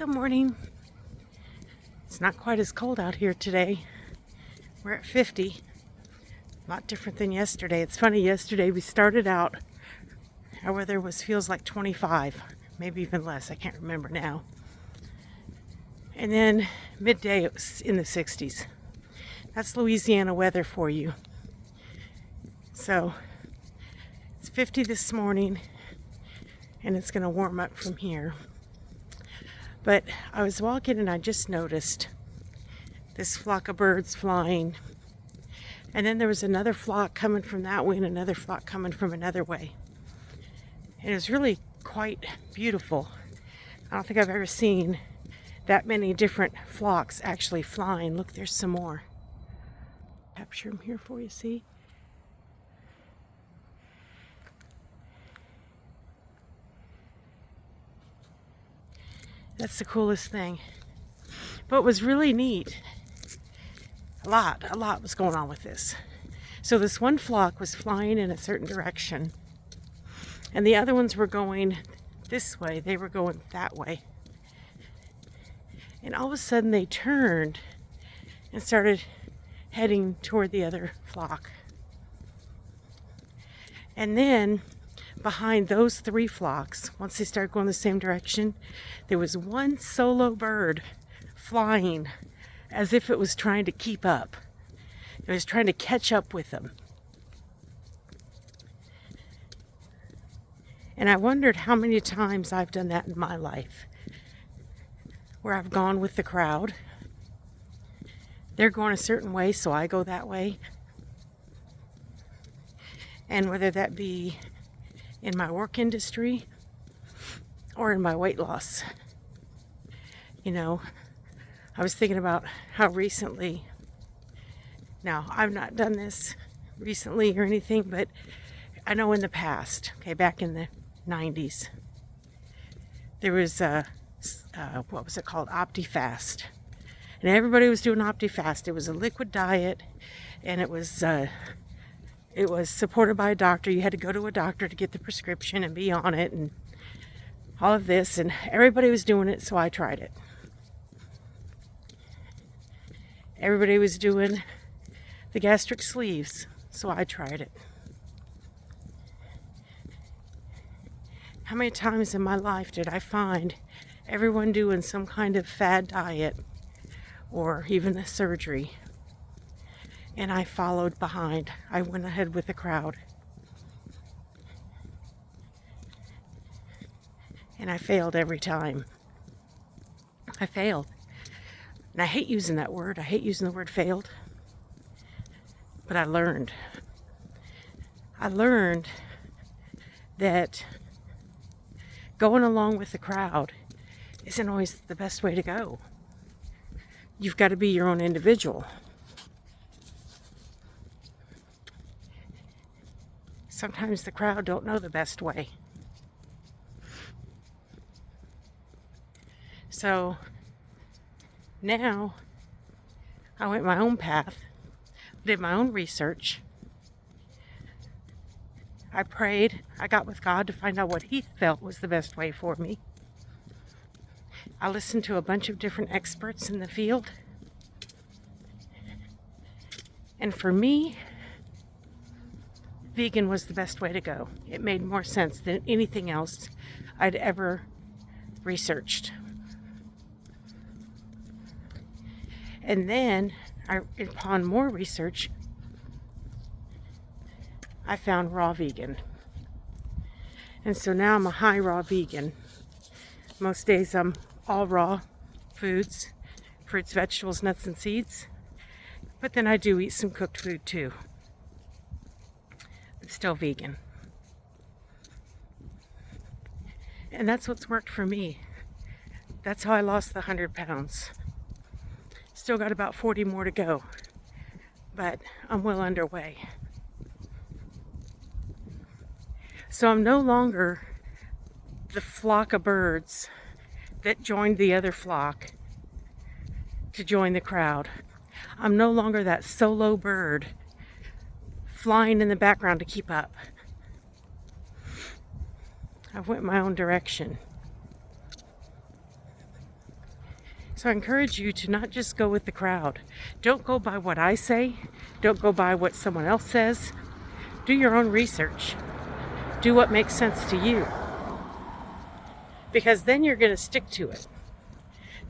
Good morning. It's not quite as cold out here today. We're at 50. A lot different than yesterday. It's funny, yesterday we started out, our weather feels like 25, maybe even less. I can't remember now. And then midday it was in the 60s. That's Louisiana weather for you. So it's 50 this morning and it's going to warm up from here. But I was walking and I just noticed this flock of birds flying. And then there was another flock coming from that way and another flock coming from another way. And it was really quite beautiful. I don't think I've ever seen that many different flocks actually flying. Look, there's some more. Capture them here for you, see? That's the coolest thing. But it was really neat. A lot was going on with this. So this one flock was flying in a certain direction, and the other ones were going this way. They were going that way. And all of a sudden they turned and started heading toward the other flock. And then behind those three flocks, once they started going the same direction, there was one solo bird flying as if it was trying to keep up. It was trying to catch up with them. And I wondered how many times I've done that in my life, where I've gone with the crowd. They're going a certain way, so I go that way. And whether that be in my work industry or in my weight loss. You know, I was thinking about how recently, now I've not done this recently or anything, but I know in the past, back in the 90s, there was what was it called? Optifast. And everybody was doing Optifast. It was a liquid diet, and it was supported by a doctor. You had to go to a doctor to get the prescription and be on it and all of this. And everybody was doing it, so I tried it. Everybody was doing the gastric sleeves, so I tried it. How many times in my life did I find everyone doing some kind of fad diet or even a surgery? And I followed behind. I went ahead with the crowd. And I failed every time. I failed. And I hate using that word. I hate using the word failed. But I learned. I learned that going along with the crowd isn't always the best way to go. You've got to be your own individual. Sometimes the crowd don't know the best way. So now I went my own path, did my own research. I prayed. I got with God to find out what He felt was the best way for me. I listened to a bunch of different experts in the field. And for me, vegan was the best way to go. It made more sense than anything else I'd ever researched. And then, upon more research, I found raw vegan. And so now I'm a high raw vegan. Most days I'm all raw foods, fruits, vegetables, nuts, and seeds. But then I do eat some cooked food too. It's still vegan. And that's what's worked for me. That's how I lost the 100 pounds. Still got about 40 more to go, but I'm well underway. So I'm no longer the flock of birds that joined the other flock to join the crowd. I'm no longer that solo bird flying in the background to keep up. I went my own direction. So I encourage you to not just go with the crowd. Don't go by what I say. Don't go by what someone else says. Do your own research. Do what makes sense to you. Because then you're going to stick to it.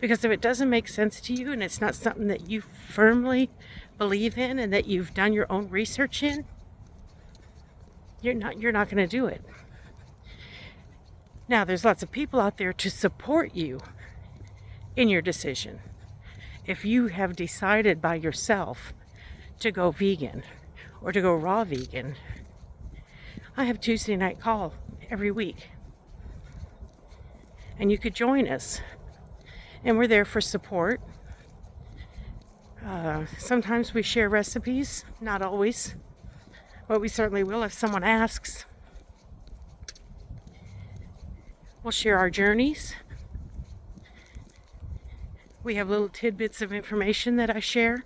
Because if it doesn't make sense to you and it's not something that you firmly believe in and that you've done your own research in, you're not going to do it. Now, there's lots of people out there to support you in your decision. If you have decided by yourself to go vegan or to go raw vegan, I have Tuesday night call every week. And you could join us. And we're there for support. Sometimes we share recipes, not always. But we certainly will if someone asks. We'll share our journeys. We have little tidbits of information that I share.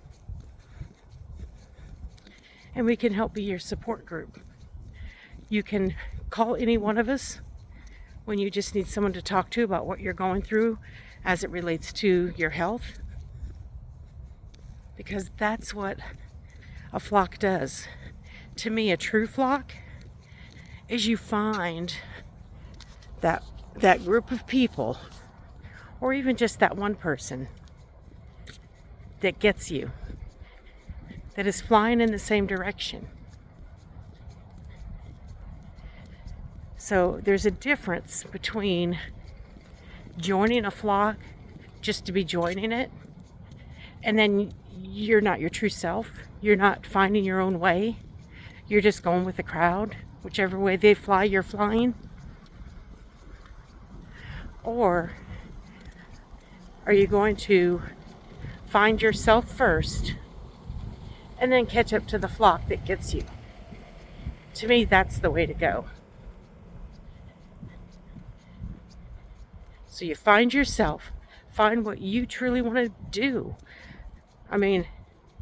And we can help be your support group. You can call any one of us when you just need someone to talk to about what you're going through as it relates to your health. Because that's what a flock does. To me, a true flock is you find that group of people, or even just that one person that gets you, that is flying in the same direction. So there's a difference between joining a flock just to be joining it, and then you're not your true self. You're not finding your own way. You're just going with the crowd. Whichever way they fly, you're flying. Or are you going to find yourself first and then catch up to the flock that gets you? To me, that's the way to go. So you find yourself, find what you truly want to do. I mean,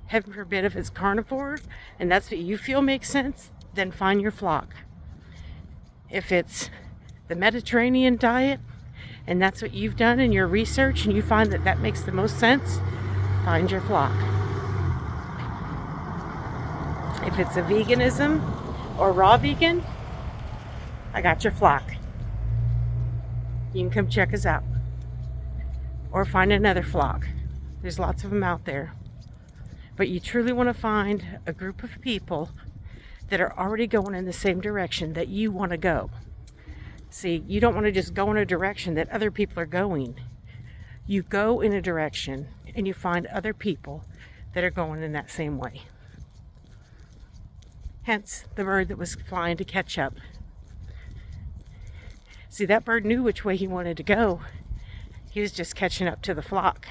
heaven forbid if it's carnivore and that's what you feel makes sense, then find your flock. If it's the Mediterranean diet and that's what you've done in your research and you find that that makes the most sense, find your flock. If it's a veganism or raw vegan, I got your flock. You can come check us out. Or find another flock. There's lots of them out there. But you truly want to find a group of people that are already going in the same direction that you want to go. See, you don't want to just go in a direction that other people are going. You go in a direction and you find other people that are going in that same way. Hence, the bird that was flying to catch up. See, that bird knew which way he wanted to go. He was just catching up to the flock.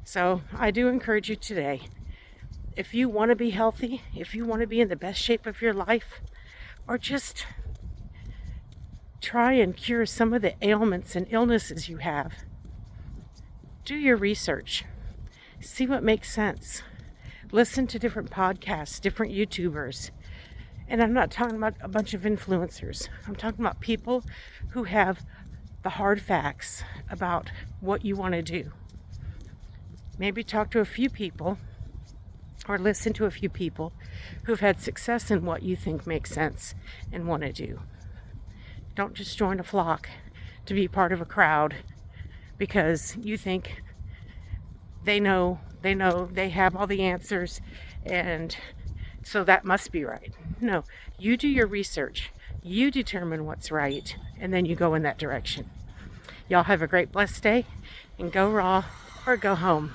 So I do encourage you today, if you want to be healthy, if you want to be in the best shape of your life, or just try and cure some of the ailments and illnesses you have, do your research. See what makes sense. Listen to different podcasts, different YouTubers. And I'm not talking about a bunch of influencers. I'm talking about people who have the hard facts about what you want to do. Maybe talk to a few people or listen to a few people who've had success in what you think makes sense and want to do. Don't just join a flock to be part of a crowd because you think they have all the answers and so that must be right. No, you do your research. You determine what's right, and then you go in that direction. Y'all have a great, blessed day, and go raw or go home.